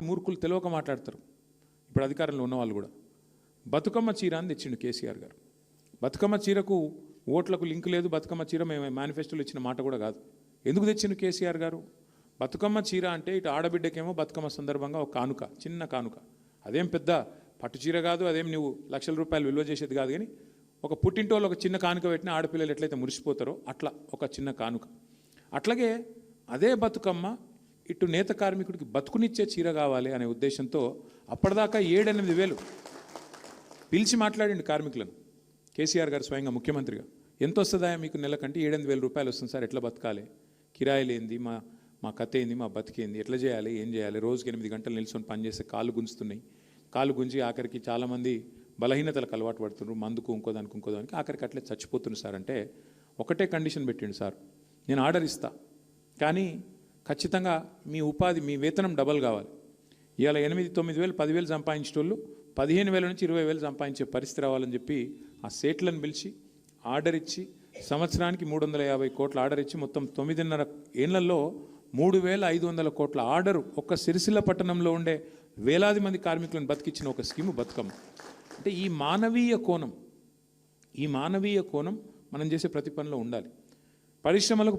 మూర్ఖులు తెలియక మాట్లాడతారు. ఇప్పుడు అధికారంలో ఉన్న వాళ్ళు కూడా బతుకమ్మ చీర అని తెచ్చిండు కేసీఆర్ గారు. బతుకమ్మ చీరకు ఓట్లకు లింక్ లేదు. బతుకమ్మ చీర మేము మేనిఫెస్టోలో ఇచ్చిన మాట కూడా కాదు. ఎందుకు తెచ్చిండు కేసీఆర్ గారు? బతుకమ్మ చీర అంటే ఇటు ఆడబిడ్డకేమో బతుకమ్మ సందర్భంగా ఒక కానుక, చిన్న కానుక. అదేం పెద్ద పట్టు చీర కాదు, అదేం నువ్వు లక్షల రూపాయలు విలువ చేసేది కాదు. కానీ ఒక పుట్టింటోళ్ళు ఒక చిన్న కానుక పెట్టిన ఆడపిల్లలు ఎట్లయితే మురిసిపోతారో అట్లా ఒక చిన్న కానుక. అట్లాగే అదే బతుకమ్మ ఇటు నేత కార్మికుడికి బతుకునిచ్చే చీర కావాలి అనే ఉద్దేశంతో అప్పటిదాకా 7-8 వేలు పిలిచి మాట్లాడిండు కార్మికులను కేసీఆర్ గారు స్వయంగా ముఖ్యమంత్రిగా. ఎంత వస్తుందా మీకు నెలకంటే? 7-8 వేల రూపాయలు వస్తుంది సార్, ఎట్లా బతకాలి, కిరాయిలు ఏంది, మా కథ ఏంది, మా బతికేంది, ఎట్లా చేయాలి, ఏం చేయాలి, రోజుకి 8 గంటలు నిల్చొని పనిచేస్తే కాళ్ళు గుంజుతున్నాయి. కాళ్ళు గుంజి ఆఖరికి చాలామంది బలహీనతలకు అలవాటు పడుతున్నారు, మందుకు ఇంకోదానికి ఆఖరికి అట్లే చచ్చిపోతున్నారు సార్. అంటే ఒకటే కండిషన్ పెట్టిండు సార్, నేను ఆర్డర్ ఇస్తా కానీ ఖచ్చితంగా మీ ఉపాధి, మీ వేతనం డబల్ కావాలి. ఇవాళ 8-9 వేలు 10 వేలు సంపాదించేటోళ్ళు 15,000 నుంచి 20,000 సంపాదించే పరిస్థితి రావాలని చెప్పి ఆ సేట్లను పిలిచి ఆర్డర్ ఇచ్చి సంవత్సరానికి 350 కోట్ల ఆర్డర్ ఇచ్చి మొత్తం 9.5 ఏళ్లలో 3,500 కోట్ల ఆర్డరు ఒక్క సిరిసిల్ల పట్టణంలో ఉండే వేలాది మంది కార్మికులను బతికించిన ఒక స్కీము బతుకమ్మ. అంటే ఈ మానవీయ కోణం మనం చేసే ప్రతి పనిలో ఉండాలి. పరిశ్రమలకు